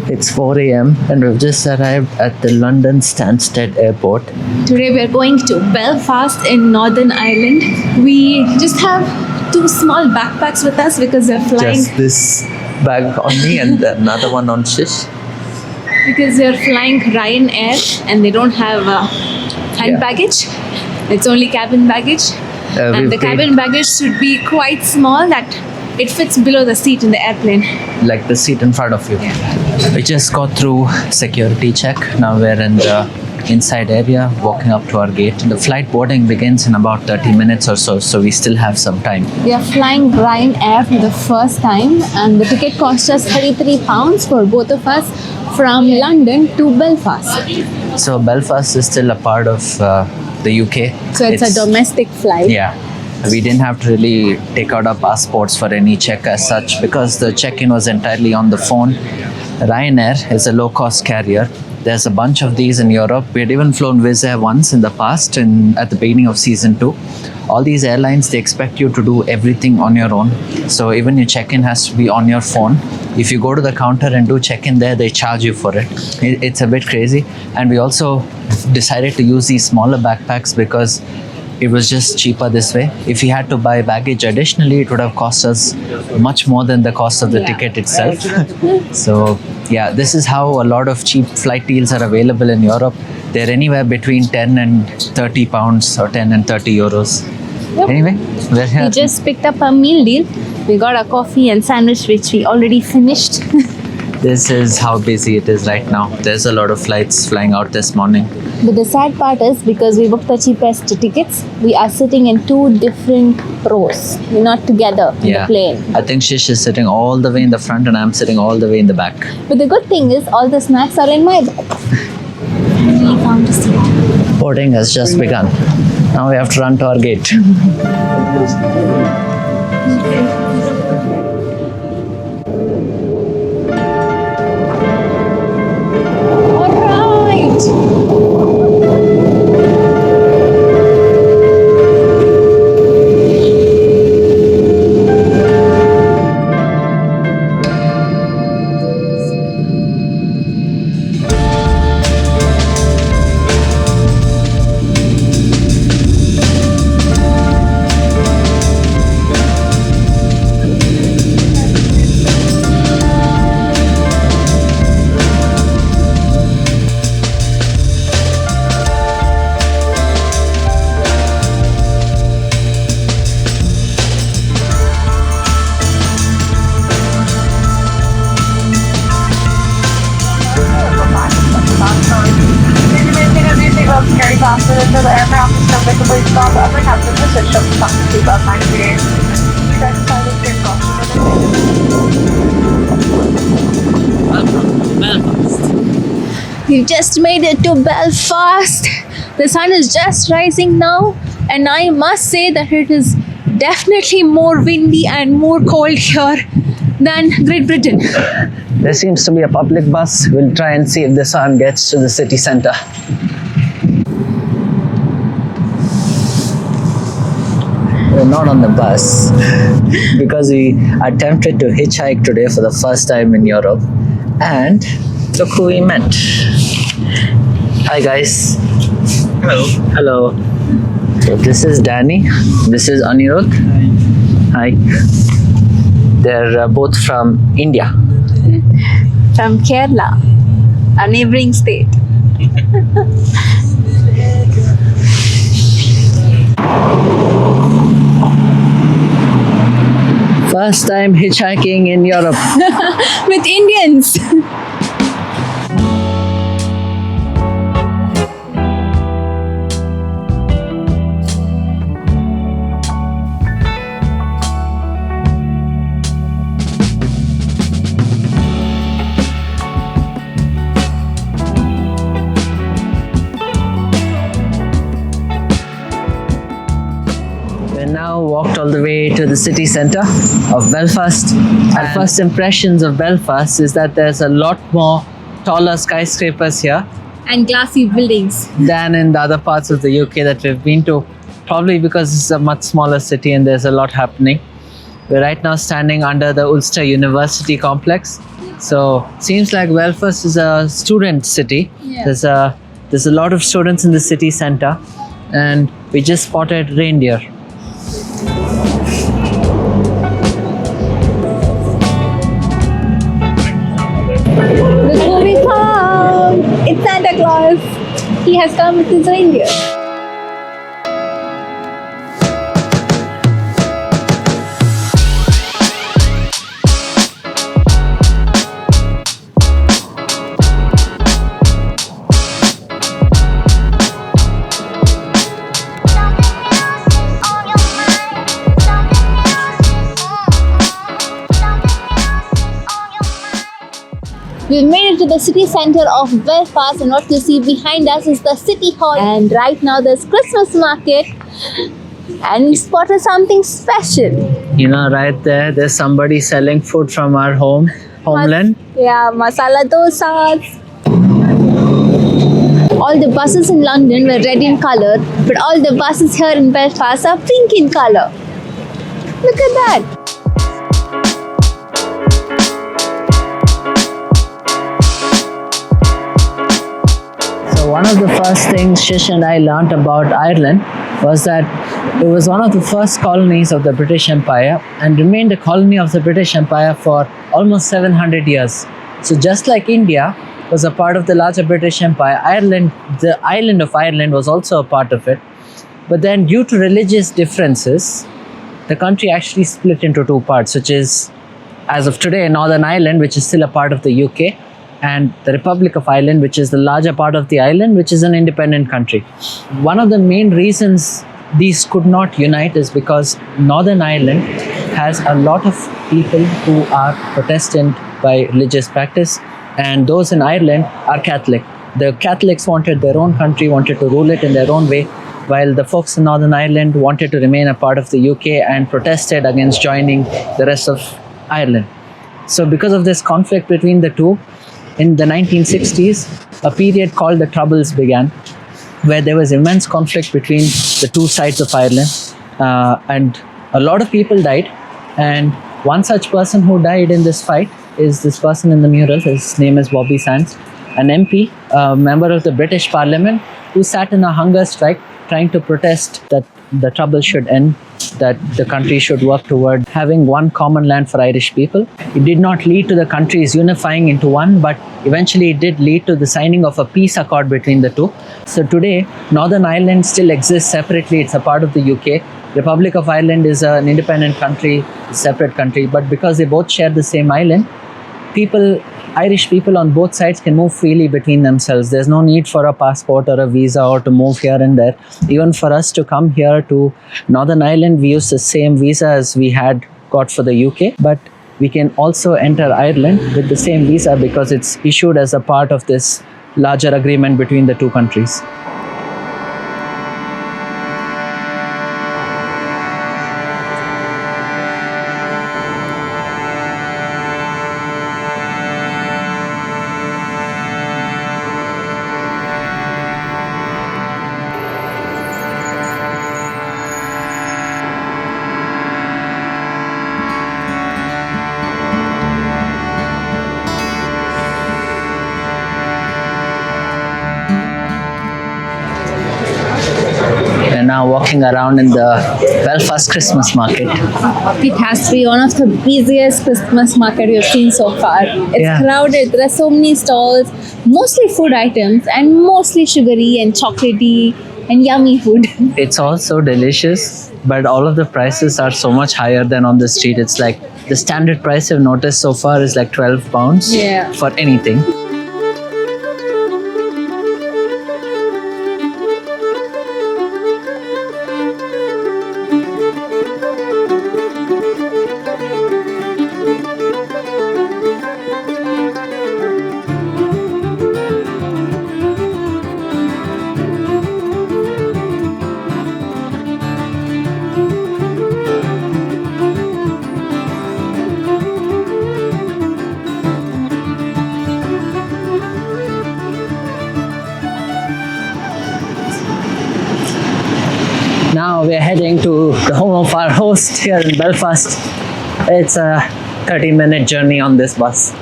It's 4 a.m. and we've just arrived at the London Stansted Airport. Today we are going to Belfast in Northern Ireland. We just have 2 small backpacks with us because we're flying. Just this bag on me and another one on Shish. Because we're flying Ryanair and they don't have hand baggage. It's only cabin baggage. And the cabin baggage should be quite small that it fits below the seat in the airplane. Like the seat in front of you. Yeah. We just got through security check. Now we're in the inside area, walking up to our gate. The flight boarding begins in about 30 minutes or so we still have some time. We are flying Ryanair for the first time and the ticket cost us £33 for both of us from London to Belfast. So Belfast is still a part of the UK. So it's a domestic flight. Yeah. We didn't have to really take out our passports for any check as such because the check-in was entirely on the phone. Ryanair is a low-cost carrier. There's a bunch of these in Europe. We had even flown Wizz Air once in the past at the beginning of season 2. All these airlines, they expect you to do everything on your own. So even your check-in has to be on your phone. If you go to the counter and do check-in there, they charge you for it. It's a bit crazy. And we also decided to use these smaller backpacks because it was just cheaper this way. If we had to buy baggage additionally, it would have cost us much more than the cost of the ticket itself. So yeah, this is how a lot of cheap flight deals are available in Europe. They're anywhere between 10 and 30 pounds or 10 and 30 euros. Yep. Anyway, we're here. We just picked up a meal deal. We got a coffee and sandwich which we already finished. This is how busy it is right now. There's a lot of flights flying out this morning. But the sad part is because we booked the cheapest tickets, we are sitting in 2 different rows. We're not together in the plane. I think Shish is sitting all the way in the front and I'm sitting all the way in the back. But the good thing is all the snacks are in my bag. We found a seat. Boarding has just begun. Now we have to run to our gate. Until the aircraft is perfectly stopped, other captain position, stop to keep up 98. Belfast. We've just made it to Belfast. The sun is just rising now, and I must say that it is definitely more windy and more cold here than Great Britain. There seems to be a public bus. We'll try and see if the sun gets to the city centre. We're not on the bus because we attempted to hitchhike today for the first time in Europe, and look who we met. Hi guys. Hello. So this is Danny. This is Anirudh. Hi. They're both from India. From Kerala, a neighboring state. First time hitchhiking in Europe. With Indians. Now walked all the way to the city centre of Belfast. Our first impressions of Belfast is that there's a lot more taller skyscrapers here and glassy buildings than in the other parts of the UK that we've been to, probably because it's a much smaller city and there's a lot happening. We're right now standing under the Ulster University complex. So seems like Belfast is a student city. Yeah. There's a lot of students in the city center, and we just spotted reindeer. Look who we found! It's Santa Claus. He has come with his reindeer. We've made it to the city centre of Belfast, and what you see behind us is the city hall. And right now there's Christmas market, and we spotted something special. You know, right there's somebody selling food from our homeland. Yeah, masala dosas. All the buses in London were red in colour, but all the buses here in Belfast are pink in colour. Look at that. One of the first things Shish and I learnt about Ireland was that it was one of the first colonies of the British Empire and remained a colony of the British Empire for almost 700 years. So just like India was a part of the larger British Empire, Ireland, the island of Ireland, was also a part of it. But then due to religious differences, the country actually split into two parts, which is, as of today, Northern Ireland, which is still a part of the UK, and the Republic of Ireland, which is the larger part of the island, which is an independent country. One of the main reasons these could not unite is because Northern Ireland has a lot of people who are Protestant by religious practice, and those in Ireland are Catholic. The Catholics wanted their own country, wanted to rule it in their own way, while the folks in Northern Ireland wanted to remain a part of the UK and protested against joining the rest of Ireland. So because of this conflict between the two, in the 1960s, a period called the Troubles began, where there was immense conflict between the two sides of Ireland, and a lot of people died. And one such person who died in this fight is this person in the mural. His name is Bobby Sands, an MP, a member of the British Parliament, who sat in a hunger strike trying to protest that the Troubles should end, that the country should work toward having one common land for Irish people. It did not lead to the countries unifying into one, but eventually it did lead to the signing of a peace accord between the two. So today, Northern Ireland still exists separately. It's a part of the UK. Republic of Ireland is an independent country, a separate country, but because they both share the same island, Irish people on both sides can move freely between themselves. There's no need for a passport or a visa or to move here and there. Even for us to come here to Northern Ireland, we use the same visa as we had got for the UK, but we can also enter Ireland with the same visa because it's issued as a part of this larger agreement between the two countries. Now walking around in the Belfast Christmas market. It has to be one of the busiest Christmas market we've seen so far. It's crowded. There are so many stalls, mostly food items and mostly sugary and chocolatey and yummy food. It's all so delicious, but all of the prices are so much higher than on the street. It's like the standard price I've noticed so far is like £12 for anything. Now we're heading to the home of our host here in Belfast. It's a 30-minute journey on this bus.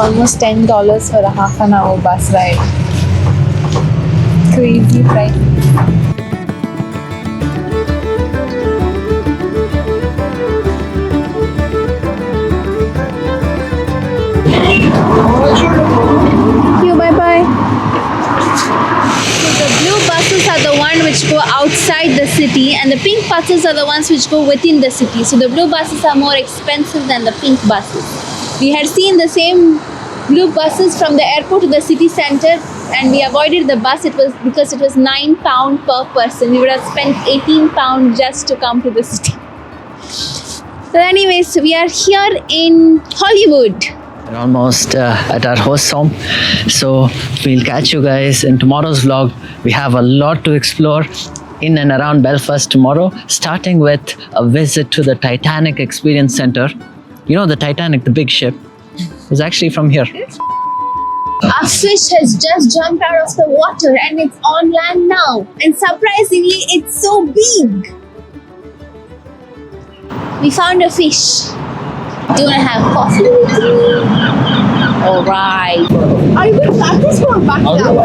almost $10 for a half an hour bus ride. Crazy price. Thank you, bye bye. So the blue buses are the one which go outside the city, and the pink buses are the ones which go within the city. So the blue buses are more expensive than the pink buses. We had seen the same blue buses from the airport to the city centre, and we avoided the bus. It was because it was £9 per person. We would have spent £18 just to come to the city. So anyways, we are here in Hollywood. We're almost at our host's home, so we'll catch you guys in tomorrow's vlog. We have a lot to explore in and around Belfast tomorrow, starting with a visit to the Titanic Experience Centre. You know the Titanic, the big ship, was actually from here. A fish has just jumped out of the water and it's on land now. And surprisingly, it's so big. We found a fish. Do you want to have coffee with me? Alright. Are you going to practice or back down?